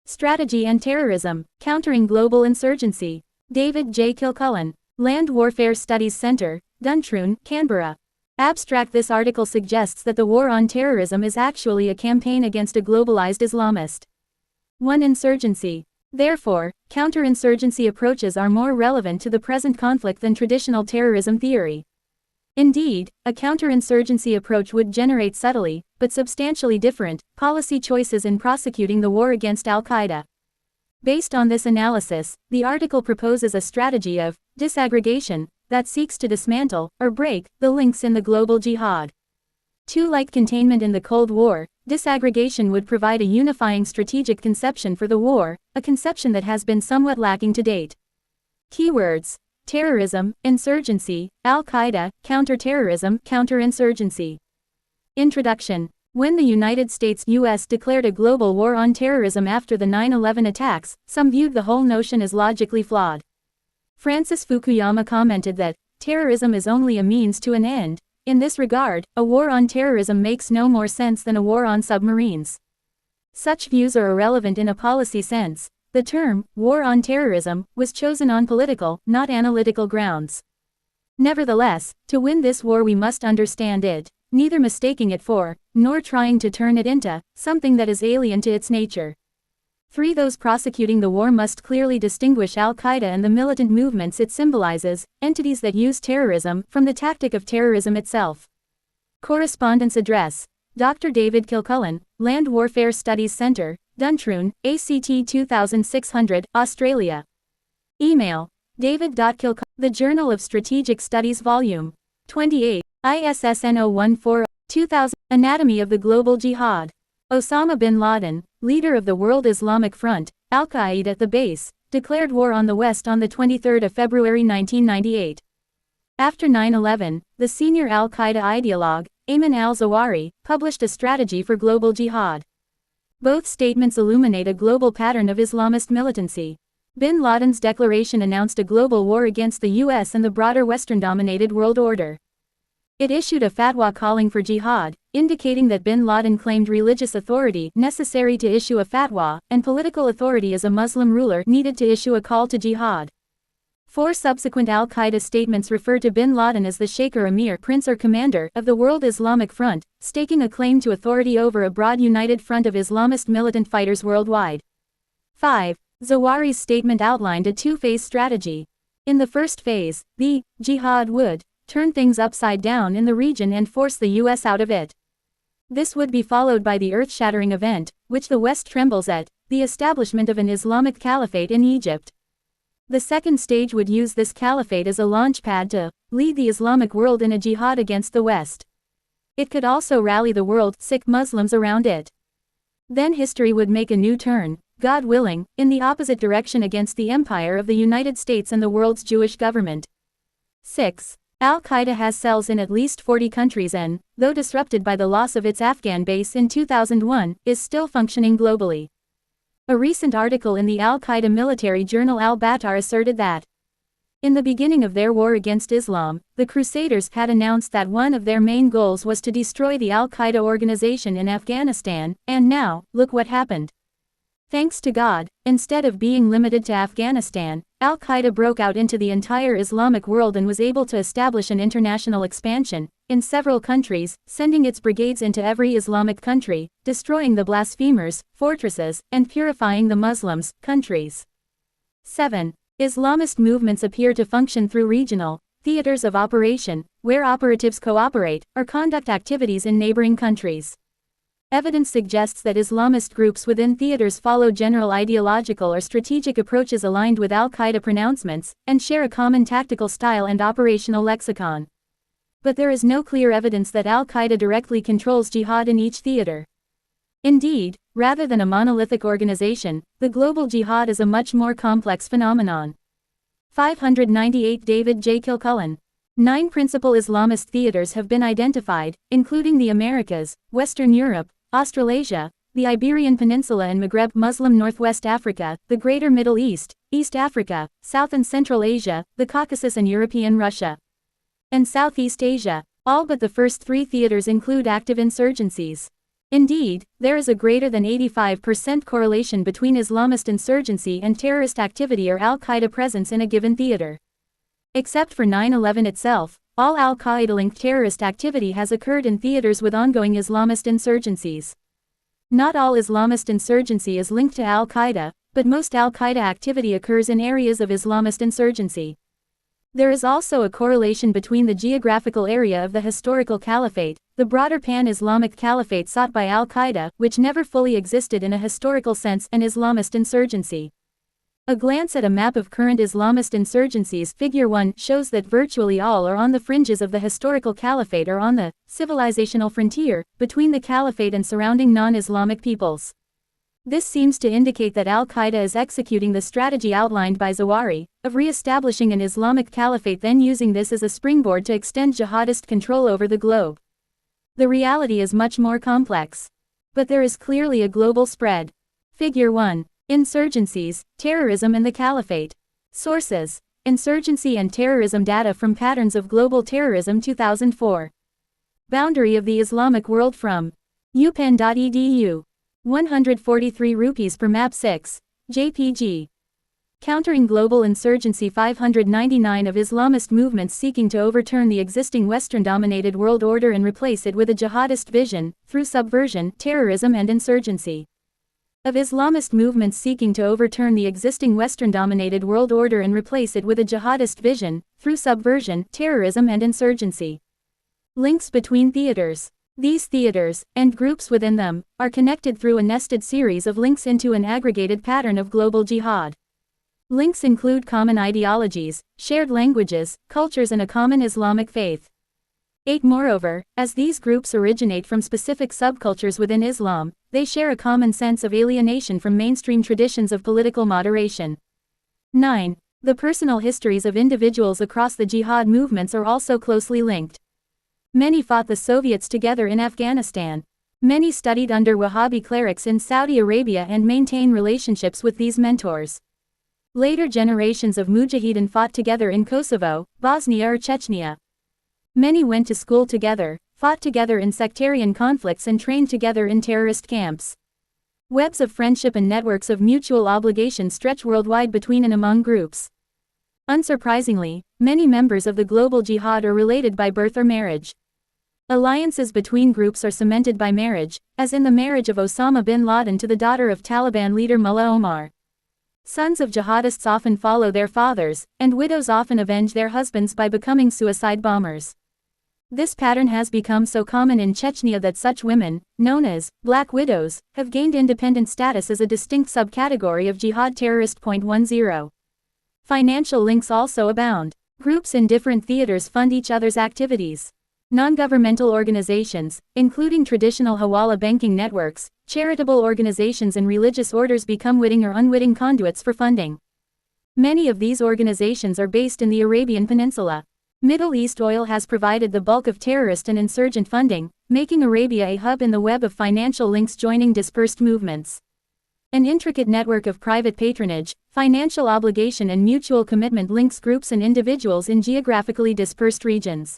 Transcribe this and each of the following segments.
Strategy and Terrorism, Countering Global Insurgency. David J. KILCULLEN, Land Warfare Studies Center, Duntroon, Canberra. Abstract. This article suggests that the war on terrorism is actually a campaign against a globalized Islamist. 1. Insurgency. Therefore, counterinsurgency approaches are more relevant to the present conflict than traditional terrorism theory. Indeed, a counterinsurgency approach would generate subtly, but substantially different, policy choices in prosecuting the war against Al-Qaeda. Based on this analysis, the article proposes a strategy of disaggregation that seeks to dismantle, or break, the links in the global jihad. 2. Like containment in the Cold War, disaggregation would provide a unifying strategic conception for the war, a conception that has been somewhat lacking to date. Keywords: terrorism, insurgency, Al-Qaeda, counterterrorism, counterinsurgency. Introduction. When the United States (US) declared a global war on terrorism after the 9/11 attacks, some viewed the whole notion as logically flawed. Francis Fukuyama commented that, terrorism is only a means to an end. In this regard, a war on terrorism makes no more sense than a war on submarines. Such views are irrelevant in a policy sense. The term, war on terrorism, was chosen on political, not analytical grounds. Nevertheless, to win this war we must understand it, neither mistaking it for, nor trying to turn it into, something that is alien to its nature. 3. Those prosecuting the war must clearly distinguish Al-Qaeda and the militant movements it symbolizes, entities that use terrorism, from the tactic of terrorism itself. Correspondence address: Dr. David KILCULLEN, Land Warfare Studies Center, Duntroon, ACT 2600, Australia. Email: david.kilcullen. The Journal of Strategic Studies Volume 28, ISSN 014-2000. Anatomy of the Global Jihad. Osama bin Laden, leader of the World Islamic Front, Al-Qaeda at the base, declared war on the West on the 23rd of February 1998. After 9/11, the senior Al-Qaeda ideologue, Ayman al-Zawahiri, published a strategy for global jihad. Both statements illuminate a global pattern of Islamist militancy. Bin Laden's declaration announced a global war against the US and the broader Western-dominated world order. It issued a fatwa calling for jihad, indicating that bin Laden claimed religious authority necessary to issue a fatwa, and political authority as a Muslim ruler needed to issue a call to jihad. 4 subsequent Al-Qaeda statements refer to bin Laden as the Sheikh or Emir, prince or commander, of the World Islamic Front, staking a claim to authority over a broad united front of Islamist militant fighters worldwide. 5. Zawahiri's statement outlined a two-phase strategy. In the first phase, the jihad would turn things upside down in the region and force the US out of it. This would be followed by the earth-shattering event, which the West trembles at, the establishment of an Islamic caliphate in Egypt. The second stage would use this caliphate as a launchpad to lead the Islamic world in a jihad against the West. It could also rally the world's sick Muslims around it. Then history would make a new turn, God willing, in the opposite direction against the empire of the United States and the world's Jewish government. 6. Al-Qaeda has cells in at least 40 countries and, though disrupted by the loss of its Afghan base in 2001, is still functioning globally. A recent article in the Al-Qaeda military journal Al-Batar asserted that, in the beginning of their war against Islam, the Crusaders had announced that one of their main goals was to destroy the Al-Qaeda organization in Afghanistan, and now, look what happened. Thanks to God, instead of being limited to Afghanistan, Al-Qaeda broke out into the entire Islamic world and was able to establish an international expansion, in several countries, sending its brigades into every Islamic country, destroying the blasphemers, fortresses, and purifying the Muslims, countries. 7. Islamist movements appear to function through regional theaters of operation, where operatives cooperate, or conduct activities in neighboring countries. Evidence suggests that Islamist groups within theaters follow general ideological or strategic approaches aligned with Al-Qaeda pronouncements, and share a common tactical style and operational lexicon. But there is no clear evidence that Al-Qaeda directly controls jihad in each theater. Indeed, rather than a monolithic organization, the global jihad is a much more complex phenomenon. 598 David J. KILCULLEN. 9 principal Islamist theaters have been identified, including the Americas, Western Europe, Australasia, the Iberian Peninsula and Maghreb, Muslim Northwest Africa, the Greater Middle East, East Africa, South and Central Asia, the Caucasus and European Russia, and Southeast Asia. All but the first 3 theaters include active insurgencies. Indeed, there is a greater than 85% correlation between Islamist insurgency and terrorist activity or al-Qaeda presence in a given theater. Except for 9/11 itself, all al-Qaeda-linked terrorist activity has occurred in theaters with ongoing Islamist insurgencies. Not all Islamist insurgency is linked to al-Qaeda, but most al-Qaeda activity occurs in areas of Islamist insurgency. There is also a correlation between the geographical area of the historical caliphate, the broader pan-Islamic caliphate sought by al-Qaeda, which never fully existed in a historical sense, and Islamist insurgency. A glance at a map of current Islamist insurgencies, Figure 1, shows that virtually all are on the fringes of the historical caliphate or on the civilizational frontier between the caliphate and surrounding non-Islamic peoples. This seems to indicate that al-Qaeda is executing the strategy outlined by Zawahiri, of re-establishing an Islamic caliphate, then using this as a springboard to extend jihadist control over the globe. The reality is much more complex. But there is clearly a global spread. Figure 1. Insurgencies, Terrorism and the Caliphate. Sources: Insurgency and Terrorism data from Patterns of Global Terrorism 2004. Boundary of the Islamic World from upenn.edu. 143 rupees per map 6, JPG. Countering Global Insurgency 599 of Islamist movements seeking to overturn the existing Western-dominated world order and replace it with a jihadist vision, through subversion, terrorism and insurgency. Of Islamist movements seeking to overturn the existing Western-dominated world order and replace it with a jihadist vision, through subversion, terrorism and insurgency. Links between theaters. These theaters, and groups within them, are connected through a nested series of links into an aggregated pattern of global jihad. Links include common ideologies, shared languages, cultures and a common Islamic faith. 8. Moreover, as these groups originate from specific subcultures within Islam, they share a common sense of alienation from mainstream traditions of political moderation. 9. The personal histories of individuals across the jihad movements are also closely linked. Many fought the Soviets together in Afghanistan. Many studied under Wahhabi clerics in Saudi Arabia and maintain relationships with these mentors. Later generations of Mujahideen fought together in Kosovo, Bosnia or Chechnya. Many went to school together, fought together in sectarian conflicts and trained together in terrorist camps. Webs of friendship and networks of mutual obligation stretch worldwide between and among groups. Unsurprisingly, many members of the global jihad are related by birth or marriage. Alliances between groups are cemented by marriage, as in the marriage of Osama bin Laden to the daughter of Taliban leader Mullah Omar. Sons of jihadists often follow their fathers, and widows often avenge their husbands by becoming suicide bombers. This pattern has become so common in Chechnya that such women, known as black widows, have gained independent status as a distinct subcategory of jihad terrorist. 10. Financial links also abound. Groups in different theaters fund each other's activities. Non-governmental organizations, including traditional Hawala banking networks, charitable organizations and religious orders become witting or unwitting conduits for funding. Many of these organizations are based in the Arabian Peninsula. Middle East oil has provided the bulk of terrorist and insurgent funding, making Arabia a hub in the web of financial links joining dispersed movements. An intricate network of private patronage, financial obligation and mutual commitment links groups and individuals in geographically dispersed regions.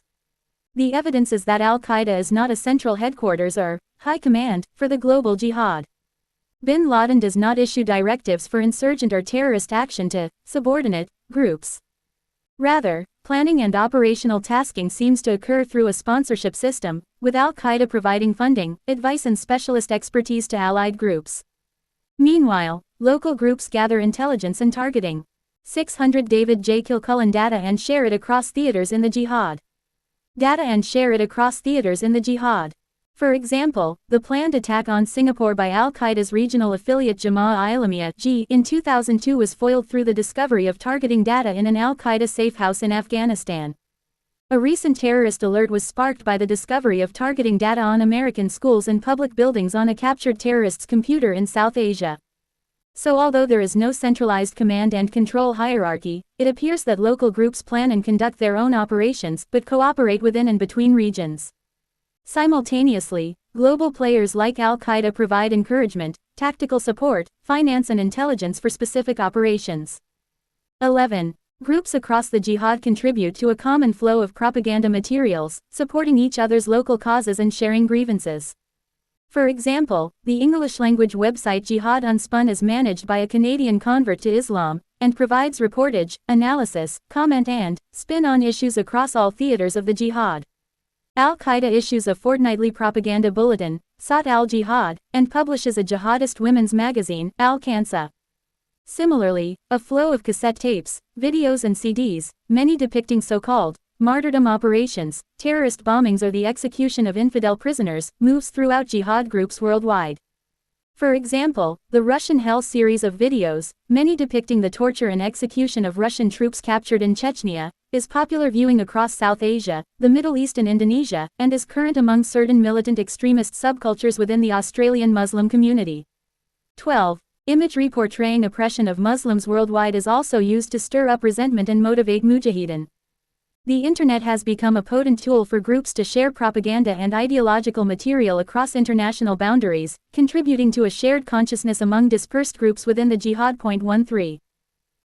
The evidence is that al-Qaeda is not a central headquarters or high command for the global jihad. Bin Laden does not issue directives for insurgent or terrorist action to subordinate groups. Rather, planning and operational tasking seems to occur through a sponsorship system, with al-Qaeda providing funding, advice and specialist expertise to allied groups. Meanwhile, local groups gather intelligence and targeting. 600 David J. KILCULLEN data and share it across theaters in the jihad. Data and share it across theaters in the jihad. For example, the planned attack on Singapore by al-Qaeda's regional affiliate Jama'ah Islamiyah in 2002 was foiled through the discovery of targeting data in an al-Qaeda safe house in Afghanistan. A recent terrorist alert was sparked by the discovery of targeting data on American schools and public buildings on a captured terrorist's computer in South Asia. So although there is no centralized command and control hierarchy, it appears that local groups plan and conduct their own operations but cooperate within and between regions. Simultaneously, global players like al-Qaeda provide encouragement, tactical support, finance and intelligence for specific operations. 11. Groups across the jihad contribute to a common flow of propaganda materials, supporting each other's local causes and sharing grievances. For example, the English-language website Jihad Unspun is managed by a Canadian convert to Islam, and provides reportage, analysis, comment and spin on issues across all theaters of the jihad. Al-Qaeda issues a fortnightly propaganda bulletin, Sawt al-Jihad, and publishes a jihadist women's magazine, Al-Kansa. Similarly, a flow of cassette tapes, videos and CDs, many depicting so-called martyrdom operations, terrorist bombings or the execution of infidel prisoners, moves throughout jihad groups worldwide. For example, the Russian Hell series of videos, many depicting the torture and execution of Russian troops captured in Chechnya, is popular viewing across South Asia, the Middle East and Indonesia, and is current among certain militant extremist subcultures within the Australian Muslim community. 12. Imagery portraying oppression of Muslims worldwide is also used to stir up resentment and motivate mujahideen. The internet has become a potent tool for groups to share propaganda and ideological material across international boundaries, contributing to a shared consciousness among dispersed groups within the jihad. 13.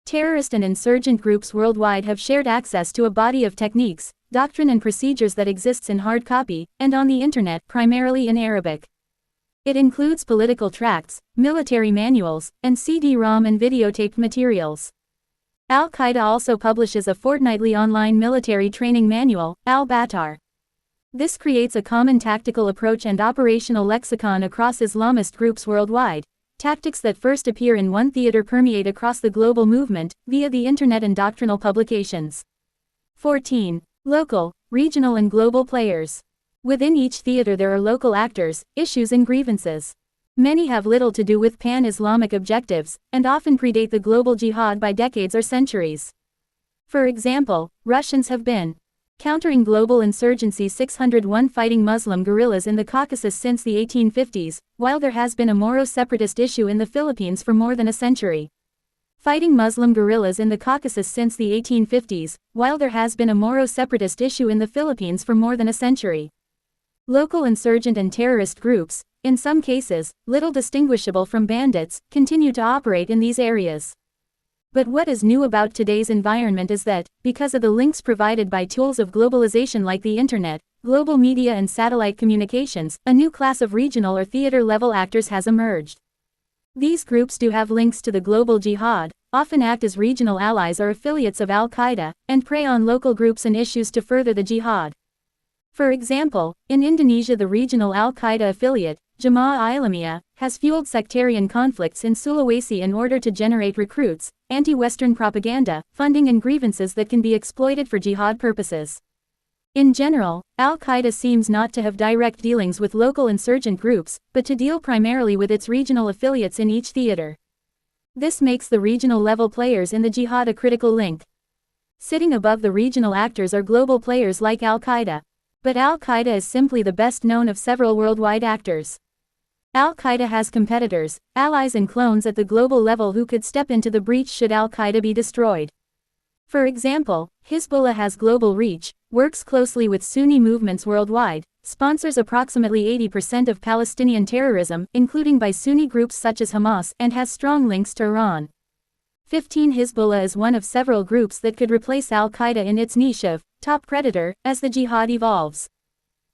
Terrorist and insurgent groups worldwide have shared access to a body of techniques, doctrine and procedures that exists in hard copy, and on the internet, primarily in Arabic. It includes political tracts, military manuals, and CD-ROM and videotaped materials. Al-Qaeda also publishes a fortnightly online military training manual, Al-Batar. This creates a common tactical approach and operational lexicon across Islamist groups worldwide. Tactics that first appear in one theater permeate across the global movement, via the internet and doctrinal publications. 14. Local, regional and global players. Within each theater there are local actors, issues and grievances. Many have little to do with pan-Islamic objectives, and often predate the global jihad by decades or centuries. For example, Russians have been countering global insurgency 601 fighting Muslim guerrillas in the Caucasus since the 1850s, while there has been a Moro-separatist issue in the Philippines for more than a century. Fighting Muslim guerrillas in the Caucasus since the 1850s, while there has been a Moro-separatist issue in the Philippines for more than a century. Local insurgent and terrorist groups, in some cases, little distinguishable from bandits, continue to operate in these areas. But what is new about today's environment is that, because of the links provided by tools of globalization like the internet, global media and satellite communications, a new class of regional or theater-level actors has emerged. These groups do have links to the global jihad, often act as regional allies or affiliates of Al-Qaeda, and prey on local groups and issues to further the jihad. For example, in Indonesia the regional Al-Qaeda affiliate, Jamaah Islamiyah, has fueled sectarian conflicts in Sulawesi in order to generate recruits, anti-Western propaganda, funding and grievances that can be exploited for jihad purposes. In general, Al-Qaeda seems not to have direct dealings with local insurgent groups, but to deal primarily with its regional affiliates in each theater. This makes the regional-level players in the jihad a critical link. Sitting above the regional actors are global players like Al-Qaeda. But Al-Qaeda is simply the best known of several worldwide actors. Al-Qaeda has competitors, allies and clones at the global level who could step into the breach should Al-Qaeda be destroyed. For example, Hezbollah has global reach, works closely with Sunni movements worldwide, sponsors approximately 80% of Palestinian terrorism, including by Sunni groups such as Hamas, and has strong links to Iran. 15. Hezbollah is one of several groups that could replace Al-Qaeda in its niche of top predator as the jihad evolves.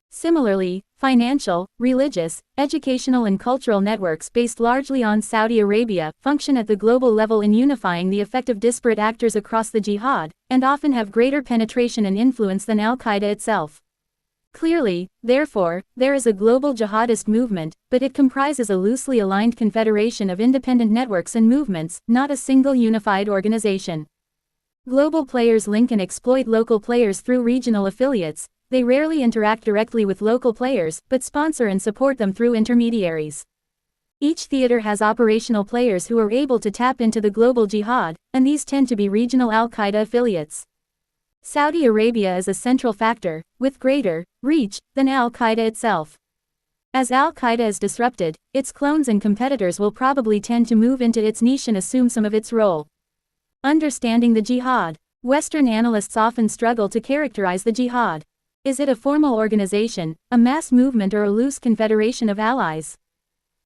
Similarly, financial, religious, educational and cultural networks based largely on Saudi Arabia function at the global level in unifying the effect of disparate actors across the jihad, and often have greater penetration and influence than Al-Qaeda itself. Clearly, therefore, there is a global jihadist movement, but it comprises a loosely aligned confederation of independent networks and movements, not a single unified organization. Global players link and exploit local players through regional affiliates. They rarely interact directly with local players, but sponsor and support them through intermediaries. Each theater has operational players who are able to tap into the global jihad, and these tend to be regional Al-Qaeda affiliates. Saudi Arabia is a central factor, with greater reach than Al-Qaeda itself. As Al-Qaeda is disrupted, its clones and competitors will probably tend to move into its niche and assume some of its role. Understanding the jihad. Western analysts often struggle to characterize the jihad. Is it a formal organization, a mass movement or a loose confederation of allies?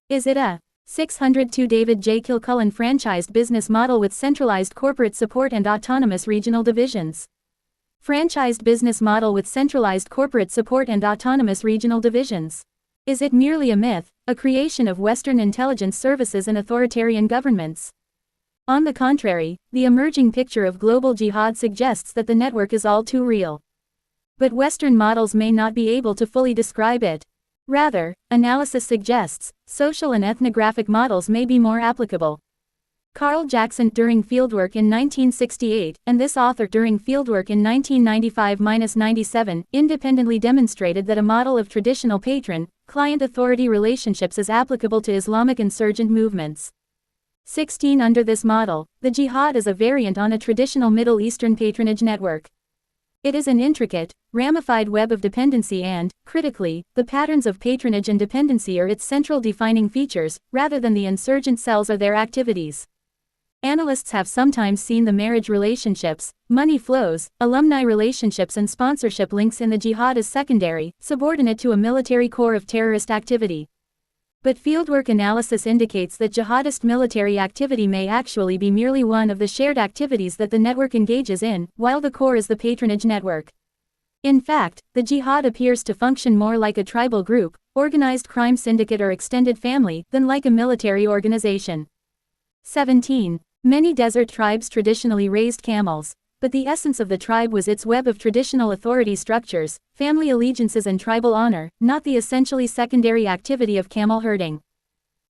Is it a 602 David J. KILCULLEN franchised business model with centralized corporate support and autonomous regional divisions? Franchised business model with centralized corporate support and autonomous regional divisions. Is it merely a myth, a creation of Western intelligence services and authoritarian governments? On the contrary, the emerging picture of global jihad suggests that the network is all too real. But Western models may not be able to fully describe it. Rather, analysis suggests, social and ethnographic models may be more applicable. Carl Jackson during fieldwork in 1968, and this author during fieldwork in 1995-97, independently demonstrated that a model of traditional patron-client authority relationships is applicable to Islamic insurgent movements. 16 Under this model, the jihad is a variant on a traditional Middle Eastern patronage network. It is an intricate, ramified web of dependency and, critically, the patterns of patronage and dependency are its central defining features, rather than the insurgent cells or their activities. Analysts have sometimes seen the marriage relationships, money flows, alumni relationships and sponsorship links in the jihad as secondary, subordinate to a military core of terrorist activity. But fieldwork analysis indicates that jihadist military activity may actually be merely one of the shared activities that the network engages in, while the core is the patronage network. In fact, the jihad appears to function more like a tribal group, organized crime syndicate or extended family, than like a military organization. 17. Many desert tribes traditionally raised camels, but the essence of the tribe was its web of traditional authority structures, family allegiances and tribal honor, not the essentially secondary activity of camel herding.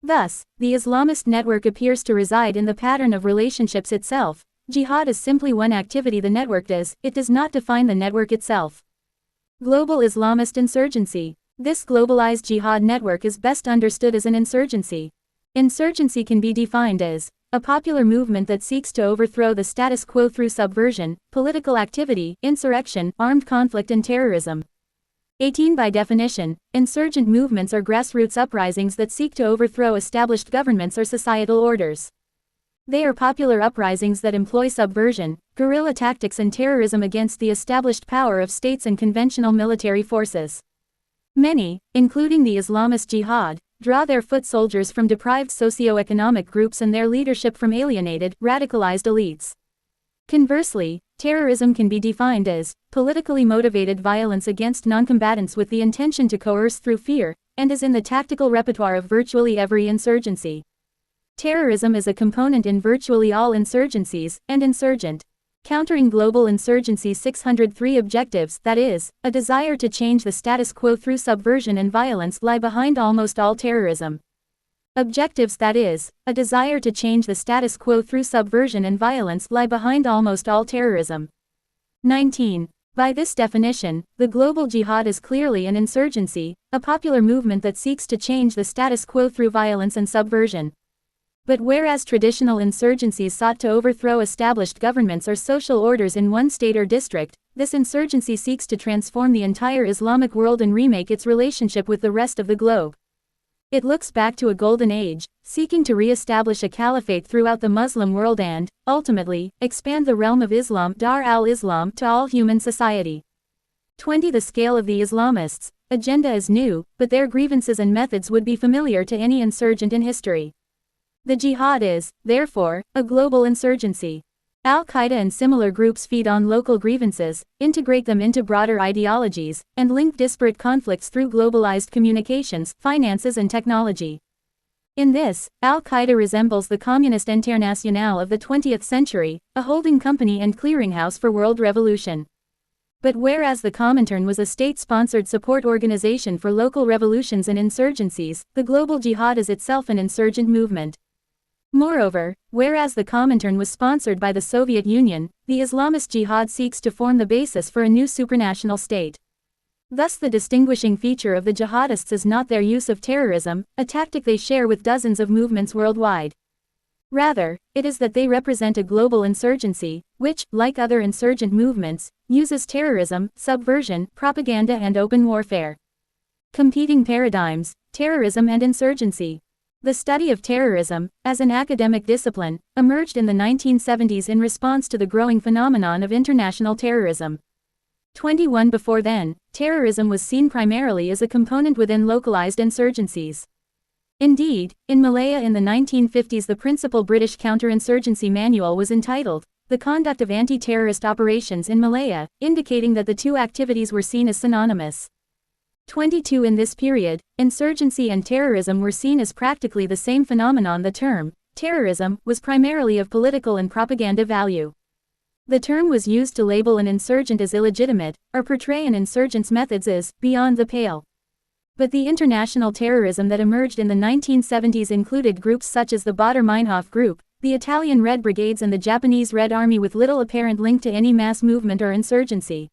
Thus, the Islamist network appears to reside in the pattern of relationships itself. Jihad is simply one activity the network does, it does not define the network itself. Global Islamist insurgency. This globalized jihad network is best understood as an insurgency. Insurgency can be defined as a popular movement that seeks to overthrow the status quo through subversion, political activity, insurrection, armed conflict and terrorism. 18 By definition, insurgent movements are grassroots uprisings that seek to overthrow established governments or societal orders. They are popular uprisings that employ subversion, guerrilla tactics and terrorism against the established power of states and conventional military forces. Many, including the Islamist jihad, draw their foot soldiers from deprived socio-economic groups and their leadership from alienated, radicalized elites. Conversely, terrorism can be defined as politically motivated violence against non-combatants with the intention to coerce through fear, and is in the tactical repertoire of virtually every insurgency. Terrorism is a component in virtually all insurgencies, and insurgent. Countering global insurgency 603 objectives, that is, a desire to change the status quo through subversion and violence, lie behind almost all terrorism. Objectives, that is, a desire to change the status quo through subversion and violence, lie behind almost all terrorism. 19. By this definition, the global jihad is clearly an insurgency, a popular movement that seeks to change the status quo through violence and subversion. But whereas traditional insurgencies sought to overthrow established governments or social orders in one state or district, this insurgency seeks to transform the entire Islamic world and remake its relationship with the rest of the globe. It looks back to a golden age, seeking to re-establish a caliphate throughout the Muslim world and, ultimately, expand the realm of Islam, Dar al-Islam, to all human society. 20 The scale of the Islamists' agenda is new, but their grievances and methods would be familiar to any insurgent in history. The jihad is, therefore, a global insurgency. Al-Qaeda and similar groups feed on local grievances, integrate them into broader ideologies, and link disparate conflicts through globalized communications, finances and technology. In this, Al-Qaeda resembles the Communist Internationale of the 20th century, a holding company and clearinghouse for world revolution. But whereas the Comintern was a state-sponsored support organization for local revolutions and insurgencies, the global jihad is itself an insurgent movement. Moreover, whereas the Comintern was sponsored by the Soviet Union, the Islamist jihad seeks to form the basis for a new supranational state. Thus the distinguishing feature of the jihadists is not their use of terrorism, a tactic they share with dozens of movements worldwide. Rather, it is that they represent a global insurgency, which, like other insurgent movements, uses terrorism, subversion, propaganda and open warfare. Competing paradigms, terrorism and insurgency. The study of terrorism, as an academic discipline, emerged in the 1970s in response to the growing phenomenon of international terrorism. 21 Before then, terrorism was seen primarily as a component within localized insurgencies. Indeed, in Malaya in the 1950s the principal British counterinsurgency manual was entitled, The Conduct of Anti-Terrorist Operations in Malaya, indicating that the two activities were seen as synonymous. 22 In this period, insurgency and terrorism were seen as practically the same phenomenon. The term, terrorism, was primarily of political and propaganda value. The term was used to label an insurgent as illegitimate, or portray an insurgent's methods as beyond the pale. But the international terrorism that emerged in the 1970s included groups such as the Baader-Meinhof Group, the Italian Red Brigades and the Japanese Red Army, with little apparent link to any mass movement or insurgency.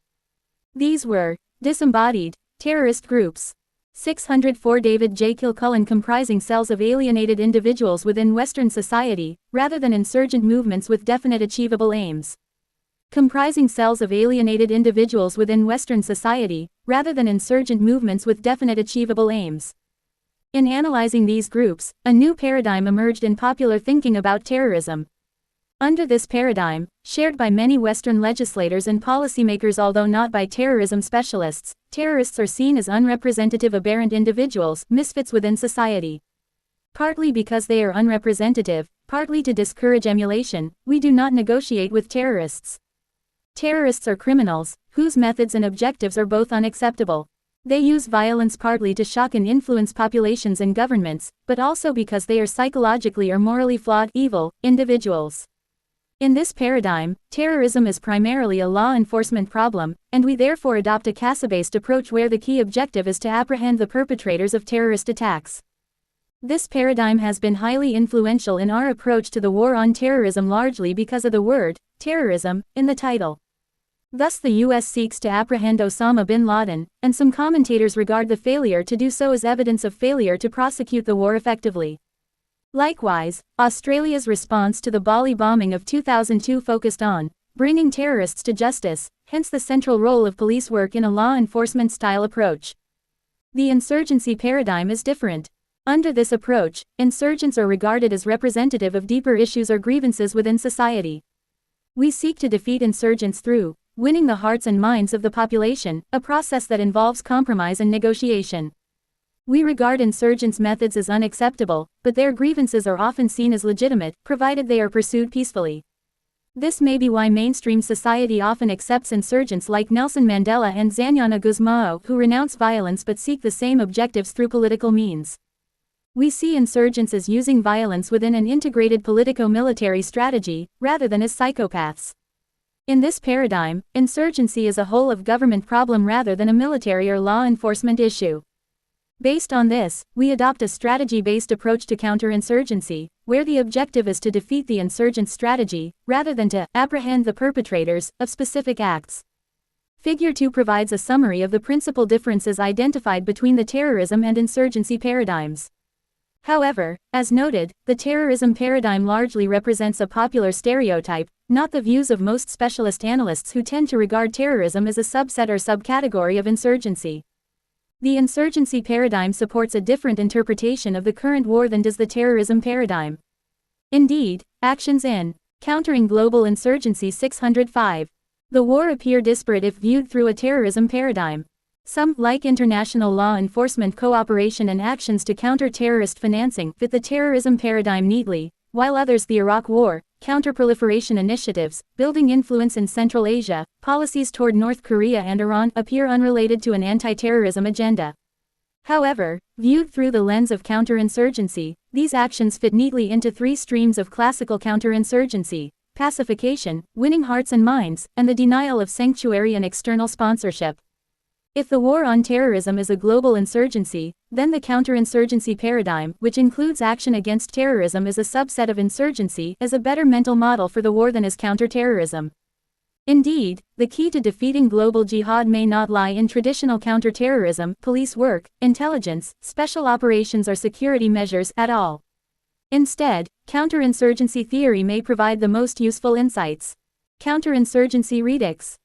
These were disembodied terrorist groups. 604 David J. KILCULLEN, comprising cells of alienated individuals within Western society, rather than insurgent movements with definite achievable aims. Comprising cells of alienated individuals within Western society, rather than insurgent movements with definite achievable aims. In analyzing these groups, a new paradigm emerged in popular thinking about terrorism. Under this paradigm, shared by many Western legislators and policymakers although not by terrorism specialists, terrorists are seen as unrepresentative aberrant individuals, misfits within society. Partly because they are unrepresentative, partly to discourage emulation, we do not negotiate with terrorists. Terrorists are criminals, whose methods and objectives are both unacceptable. They use violence partly to shock and influence populations and governments, but also because they are psychologically or morally flawed, evil individuals. In this paradigm, terrorism is primarily a law enforcement problem, and we therefore adopt a CASA-based approach where the key objective is to apprehend the perpetrators of terrorist attacks. This paradigm has been highly influential in our approach to the war on terrorism, largely because of the word terrorism in the title. Thus the U.S. seeks to apprehend Osama bin Laden, and some commentators regard the failure to do so as evidence of failure to prosecute the war effectively. Likewise, Australia's response to the Bali bombing of 2002 focused on bringing terrorists to justice, hence the central role of police work in a law enforcement-style approach. The insurgency paradigm is different. Under this approach, insurgents are regarded as representative of deeper issues or grievances within society. We seek to defeat insurgents through winning the hearts and minds of the population, a process that involves compromise and negotiation. We regard insurgents' methods as unacceptable, but their grievances are often seen as legitimate, provided they are pursued peacefully. This may be why mainstream society often accepts insurgents like Nelson Mandela and Xanana Gusmao, who renounce violence but seek the same objectives through political means. We see insurgents as using violence within an integrated politico-military strategy, rather than as psychopaths. In this paradigm, insurgency is a whole-of-government problem rather than a military or law enforcement issue. Based on this, we adopt a strategy-based approach to counterinsurgency, where the objective is to defeat the insurgent strategy, rather than to apprehend the perpetrators of specific acts. Figure 2 provides a summary of the principal differences identified between the terrorism and insurgency paradigms. However, as noted, the terrorism paradigm largely represents a popular stereotype, not the views of most specialist analysts who tend to regard terrorism as a subset or subcategory of insurgency. The insurgency paradigm supports a different interpretation of the current war than does the terrorism paradigm. Indeed, actions in countering global insurgency 605. The war appear disparate if viewed through a terrorism paradigm. Some, like international law enforcement cooperation and actions to counter terrorist financing, fit the terrorism paradigm neatly, while others, the Iraq War, counterproliferation initiatives, building influence in Central Asia, policies toward North Korea and Iran, appear unrelated to an anti-terrorism agenda. However, viewed through the lens of counterinsurgency, these actions fit neatly into three streams of classical counterinsurgency: pacification, winning hearts and minds, and the denial of sanctuary and external sponsorship. If the war on terrorism is a global insurgency, then the counterinsurgency paradigm, which includes action against terrorism as a subset of insurgency, is a better mental model for the war than is counterterrorism. Indeed, the key to defeating global jihad may not lie in traditional counterterrorism, police work, intelligence, special operations or security measures at all. Instead, counterinsurgency theory may provide the most useful insights. Counterinsurgency redux.